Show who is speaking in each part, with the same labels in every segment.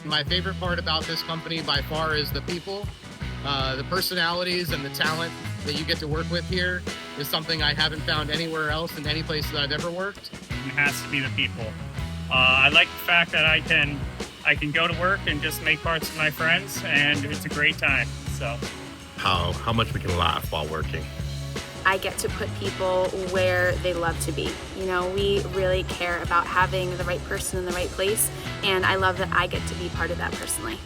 Speaker 1: My favorite part about this company by far is the people. The personalities and the talent that you get to work with here is something I haven't found anywhere else in any place that I've ever worked.
Speaker 2: It has to be the people. I like the fact that I can go to work and just make parts with my friends, and it's a great time. So
Speaker 3: how much we can laugh while working.
Speaker 4: I get to put people where they love to be. You know, we really care about having the right person in the right place, and I love that I get to be part of that personally.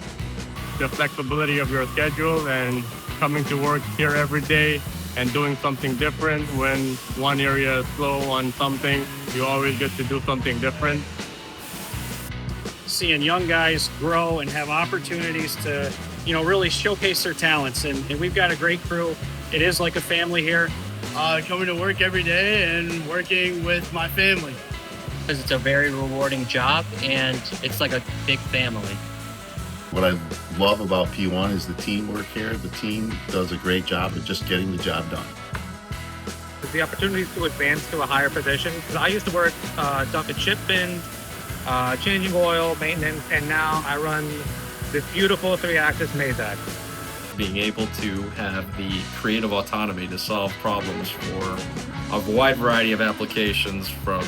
Speaker 5: The flexibility of your schedule and coming to work here every day and doing something different. When one area is slow on something, you always get to do something different.
Speaker 2: seeing young guys grow and have opportunities to, really showcase their talents. And we've got a great crew. It is like a family here.
Speaker 6: Coming to work every day and working with my family.
Speaker 7: Because it's a very rewarding job and it's like a big family.
Speaker 3: What I love about P1 is the teamwork here. The team does a great job of just getting the job done.
Speaker 8: The opportunities to advance to a higher position. Because I used to work dumping chip bins, changing oil, maintenance, and now I run this beautiful 3-axis Mazak.
Speaker 9: Being able to have the creative autonomy to solve problems for a wide variety of applications, from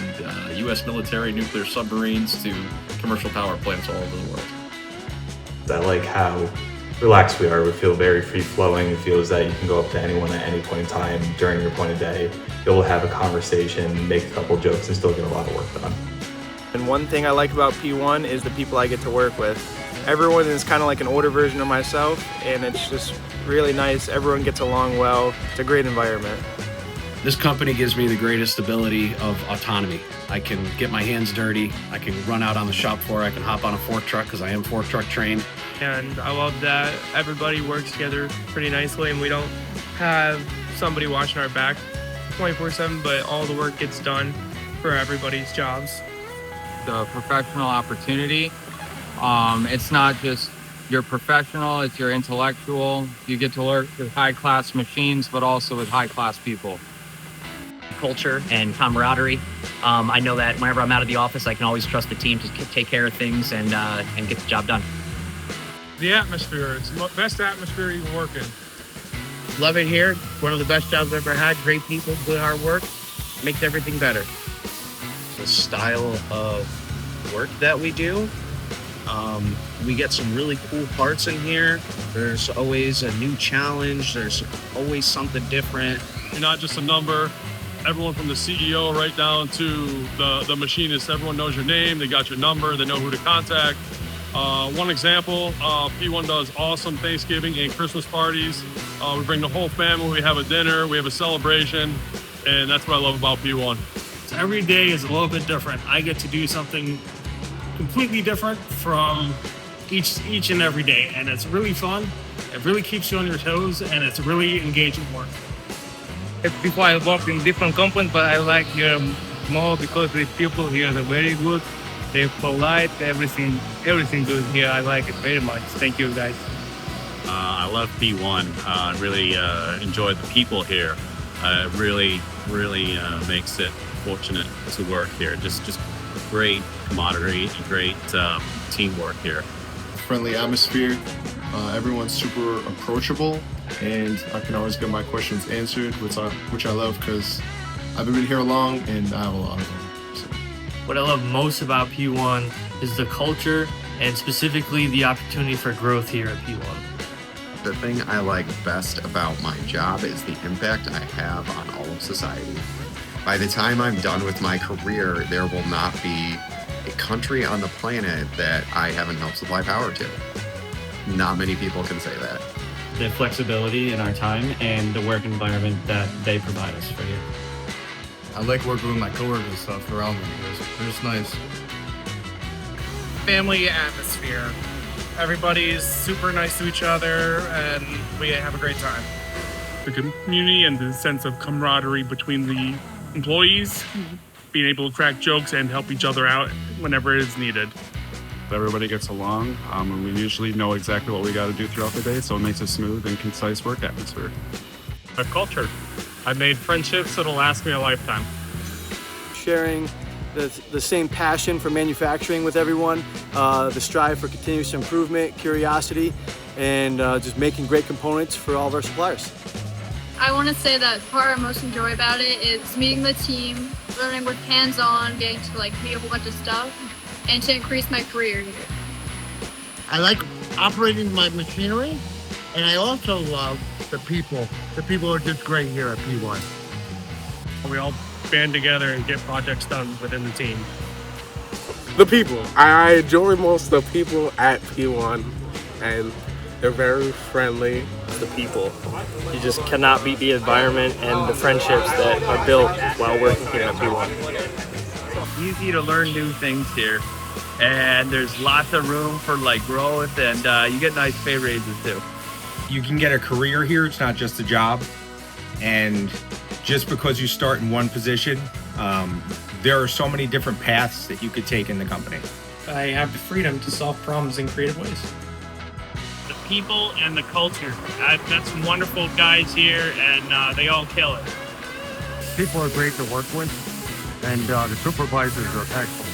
Speaker 9: U.S. military nuclear submarines to commercial power plants all over the world.
Speaker 10: I like how relaxed we are. We feel very free-flowing. It feels that you can go up to anyone at any point in time during your point of day. You'll have a conversation, make a couple jokes, and still get a lot of work done.
Speaker 11: And one thing I like about P1 is the people I get to work with. Everyone is kind of like an older version of myself, and it's just really nice. Everyone gets along well. It's a great environment.
Speaker 12: This company gives me the greatest ability of autonomy. I can get my hands dirty. I can run out on the shop floor. I can hop on a fork truck because I am fork truck trained.
Speaker 5: And I love that everybody works together pretty nicely and we don't have somebody watching our back 24/7, but all the work gets done for everybody's jobs.
Speaker 13: The professional opportunity, it's not just you're professional, it's your intellectual. You get to work with high-class machines, but also with high-class people.
Speaker 7: Culture and camaraderie. I know that whenever I'm out of the office, I can always trust the team to take care of things and get the job done.
Speaker 5: The atmosphere, it's the best atmosphere you can work in.
Speaker 6: Love it here. One of the best jobs I've ever had. Great people, good hard work. Makes everything better.
Speaker 1: The style of work that we do. We get some really cool parts in here. There's always a new challenge. There's always something different.
Speaker 5: You're not just a number. Everyone from the CEO right down to the machinist, everyone knows your name, they got your number, they know who to contact. One example, P1 does awesome Thanksgiving and Christmas parties. We bring the whole family, we have a dinner, we have a celebration, and that's what I love about P1.
Speaker 2: So every day is a little bit different. I get to do something completely different from each and every day, and it's really fun. It really keeps you on your toes, and it's really engaging work.
Speaker 8: Before I worked in different companies, but I like here more because the people here are very good. They're polite, everything good here. I like it very much. Thank you, guys.
Speaker 14: I love P1. I really enjoy the people here. Really makes it fortunate to work here. Just great camaraderie and great teamwork here.
Speaker 15: Friendly atmosphere. Everyone's super approachable, and I can always get my questions answered, which I love because I haven't been here long and I have a lot of them. So.
Speaker 16: What I love most about P1 is the culture and specifically the opportunity for growth here at P1.
Speaker 17: The thing I like best about my job is the impact I have on all of society. By the time I'm done with my career, there will not be a country on the planet that I haven't helped supply power to. Not many people can say that.
Speaker 16: The flexibility in our time and the work environment that they provide us for here.
Speaker 18: I like working with my coworkers and stuff around me. They're just nice.
Speaker 5: Family atmosphere. Everybody's super nice to each other and we have a great time. The community and the sense of camaraderie between the employees, being able to crack jokes and help each other out whenever it is needed.
Speaker 19: Everybody gets along, and we usually know exactly what we got to do throughout the day, so it makes a smooth and concise work atmosphere.
Speaker 5: A culture. I've made friendships that'll last me a lifetime.
Speaker 11: Sharing the same passion for manufacturing with everyone, the strive for continuous improvement, curiosity, and just making great components for all of our suppliers.
Speaker 20: I want to say that the part I most enjoy about it is meeting the team, learning with hands-on, getting to like meet a whole bunch of stuff, and to increase my career here.
Speaker 6: I like operating my machinery, and I also love the people. The people are just great here at P1.
Speaker 2: We all band together and get projects done within the team.
Speaker 21: The people. I enjoy most of the people at P1, and they're very friendly.
Speaker 22: The people. You just cannot beat the environment and the friendships that are built while working here at P1.
Speaker 23: Easy to learn new things here, and there's lots of room for like growth, and you get nice pay raises too.
Speaker 24: You can get a career here. It's not just a job, and just because you start in one position, there are so many different paths that you could take in the company.
Speaker 2: I have the freedom to solve problems in creative ways. The people and the culture. I've met some wonderful guys here, and they all kill it.
Speaker 25: People are great to work with, and the supervisors are excellent.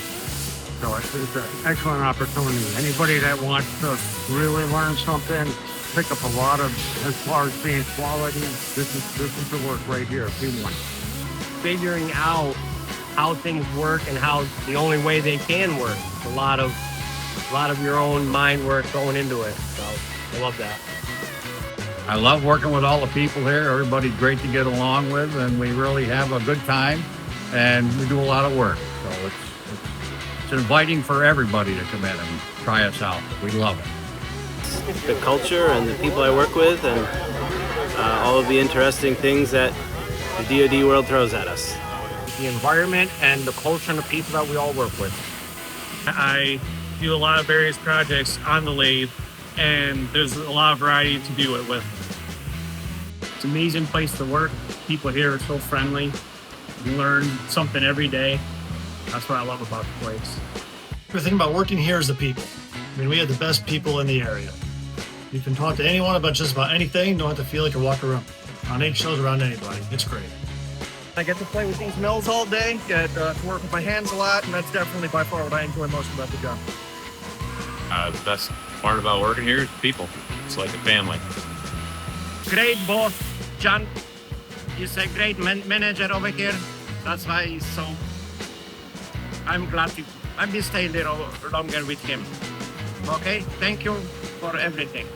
Speaker 25: So it's an excellent opportunity. Anybody that wants to really learn something, pick up a lot of, as far as being quality, this is the work right here, P1.
Speaker 6: Figuring out how things work and how the only way they can work. A lot of your own mind work going into it. So I love that.
Speaker 26: I love working with all the people here. Everybody's great to get along with, and we really have a good time, and we do a lot of work. So it's inviting for everybody to come in and try us out. We love it.
Speaker 22: The culture and the people I work with, and all of the interesting things that the DoD world throws at us.
Speaker 6: The environment and the culture and the people that we all work with.
Speaker 2: I do a lot of various projects on the lathe, and there's a lot of variety to do it with. It's an amazing place to work. People here are so friendly. You learn something every day. That's what I love about the place.
Speaker 27: The thing about working here is the people. I mean, we have the best people in the area. You can talk to anyone about just about anything. You don't have to feel like you're walking around on eggshells around anybody. It's great.
Speaker 2: I get to play with these mills all day, get to work with my hands a lot, and that's definitely by far what I enjoy most about the job.
Speaker 14: The best part about working here is people. It's like a family.
Speaker 6: Great boss. John is a great manager over here. That's why he's so... I'm glad I'm staying there longer with him. Okay, thank you for everything.